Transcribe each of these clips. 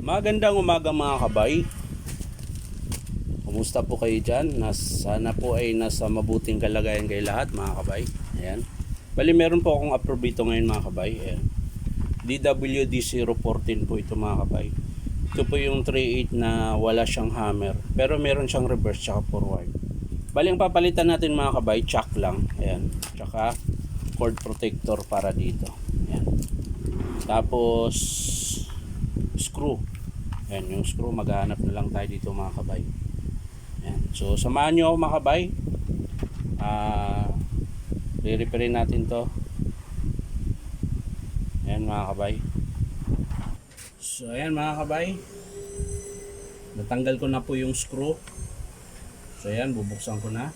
Magandang umaga mga kabay. Kumusta po kayo dyan? Sana po ay nasa mabuting kalagayan kayo lahat mga kabay. Ayan. Bali meron po akong approve ito ngayon mga kabay. Ayan. DWD014 po ito mga kabay. Ito po yung 3.8 na wala siyang hammer. Pero meron siyang reverse tsaka forward. Bali ang papalitan natin mga kabay, chuck lang. Ayan. Tsaka cord protector para dito. Ayan. Tapos screw. Ayan, yung screw, maghahanap na lang tayo dito mga kabay. Ayan. So samahan nyo ako mga kabay. Re-repairin natin to. Ayan mga kabay. So ayan mga kabay, natanggal ko na po yung screw. So ayan, bubuksan ko na.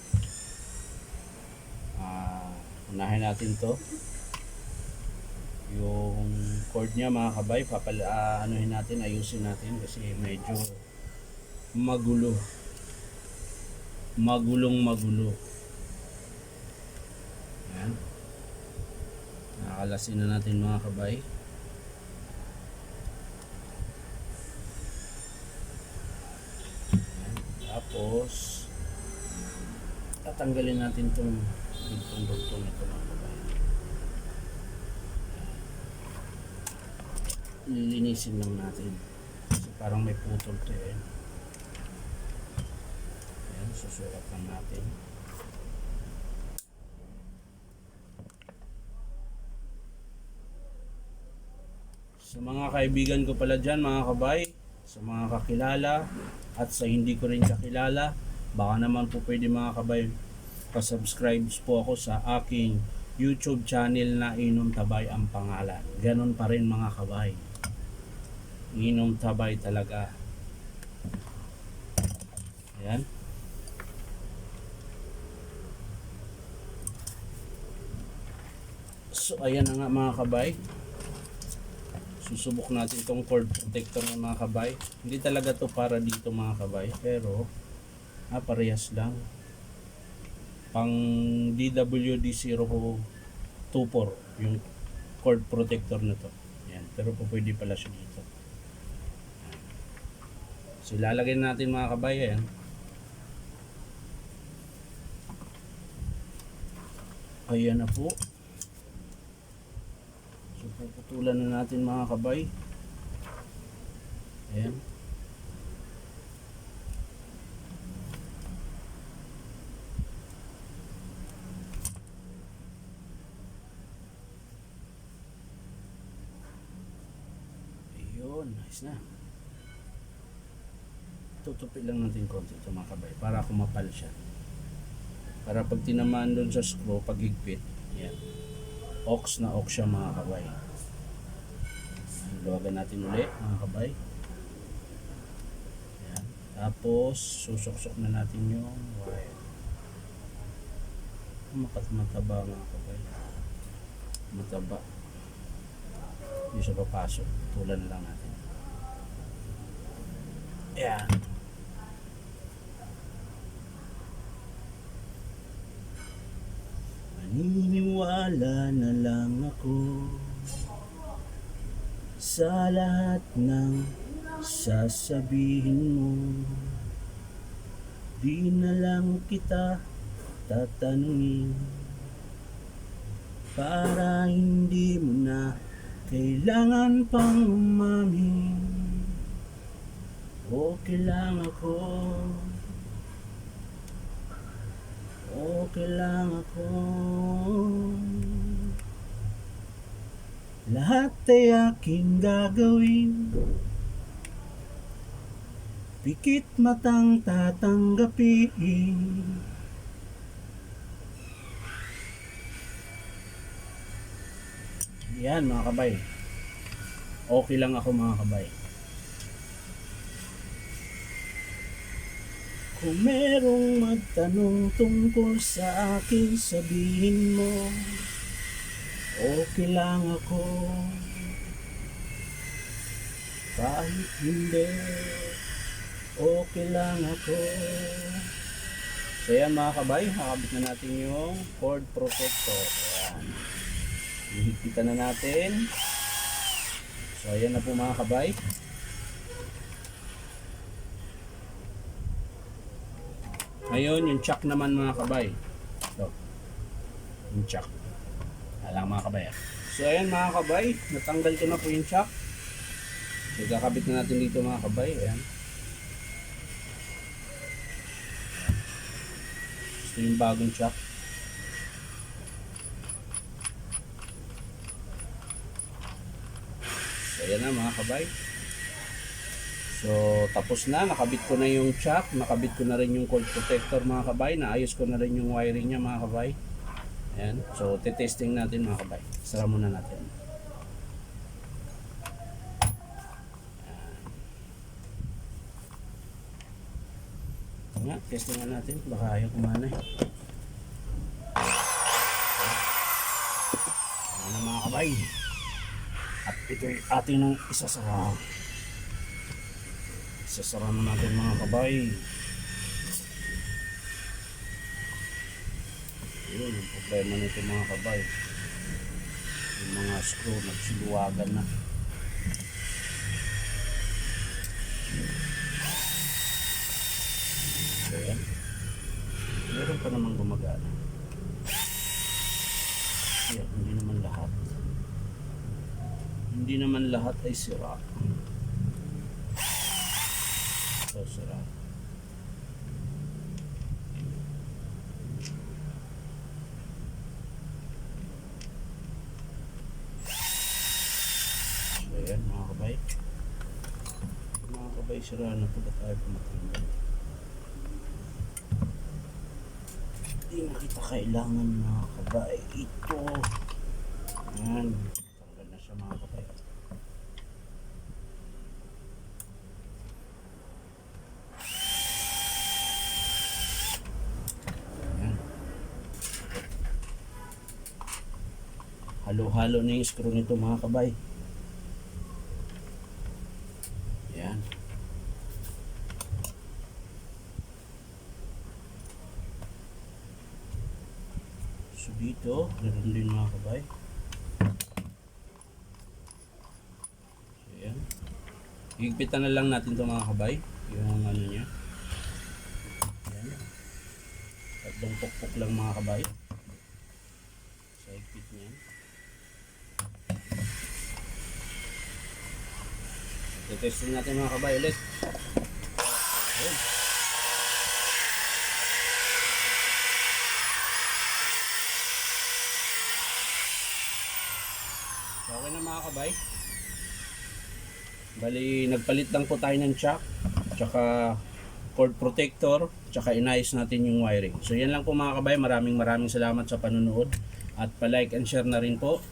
Unahin natin to, yung cord niya mga kabay. Anuhin natin, ayusin natin kasi medyo magulo. Ayan, nakakalasin na natin mga kabay. Ayan. Tapos tatanggalin natin itong dugtong ito mga kabay. Lilinisin lang natin kasi parang may putol to eh. Ayan, susukat lang natin. Sa mga kaibigan ko pala dyan mga kabay, sa mga kakilala at sa hindi ko rin kakilala, baka naman po pwede mga kabay pa-subscribe po ako sa aking YouTube channel na Inom Tabay ang pangalan. Ganon pa rin mga kabay, Inom Tabay talaga. Ayan. So ayan na nga mga kabay, susubok natin itong cord protector ng mga kabay. Hindi talaga to para dito mga kabay, pero parehas lang, pang DWD024 yung cord protector na to. Ayan. Pero po pwede pala siya dito. So ilalagay natin mga kabay. Ayan. Ayan na po. So puputulan na natin mga kabay. Ayan. Ayun, nice na. Tutupi lang natin konti ito mga kabay para kumapal siya. Para pag tinamaan doon sa screw, pag higpit, ayan, ox na ox siya mga kabay. Luwagan natin ulit mga kabay. Ayan. Tapos susuksok na natin yung wire. Mataba mga kabay, mataba, hindi siya papasok. Tulan na lang natin. Ayan. Naniniwala na lang ako sa lahat ng sasabihin mo. Di na lang kita tatanungin para hindi mo na kailangan pang umamin. Okay lang ako, okay lang ako. Lahat ay aking gagawin, pikit matang tatanggapin. Yan mga kabay, okay lang ako mga kabay. Kung merong magtanong tungkol sa akin, sabihin mo, okay lang ako. Kahit hindi, okay lang ako. So yan mga kabay, nakabit na natin yung cord protector. Ayan. Hihigpitan na natin. So ayan na po mga kabay. Ngayon, yung chuck naman mga kabay. Ito, yung chuck. Alang mga kabay. So ayan mga kabay, natanggal ko na po yung chuck. So kakabit na natin dito mga kabay. Ayan. Ito yung bagong chuck. So ayan na mga kabay. So tapos na, nakabit ko na yung chuck, nakabit ko na rin yung cord protector mga kabay, naayos ko na rin yung wiring niya mga kabay. Ayan. So testing natin mga kabay. Sara muna natin. Nga, testing na natin. Baka ayaw kumana eh. Ayan na mga kabay. At ito yung ating nang isasara. Isasara na natin mga kabay. Yun, yung problema nito mga kabay. Yung mga screw nagsiluwagan na. So yan. Meron pa namang gumagana. Yan, hindi naman lahat. Hindi naman lahat ay sira. So sira. So yan mga kabay. Mga kabay, sira na ito. Ba't tayo pumatanggal? Hindi na kita kailangan mga kabay. Ito. Yan. Tanggal na siya mga kabay. Yan. Halo-halo na yung screw nito mga kabay. Yan. So dito, meron din mga kabay. So yan. Higpitan na lang natin ito mga kabay. Yung ano niya. Yan. Tatlong pukpok lang mga kabay. Sa higpit niya. Testing natin mga kabay ulit. Ayun. So, okay na mga kabay. Bali, nagpalit lang po tayo ng chuck, tsaka cord protector, tsaka inayos natin yung wiring. So yan lang po mga kabay. Maraming salamat sa panonood. At pa-like and share na rin po.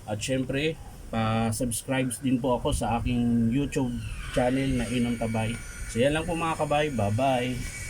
At syempre, pa-subscribe din po ako sa aking YouTube channel na Inom Tabay. So yan lang po mga kabay. Bye-bye!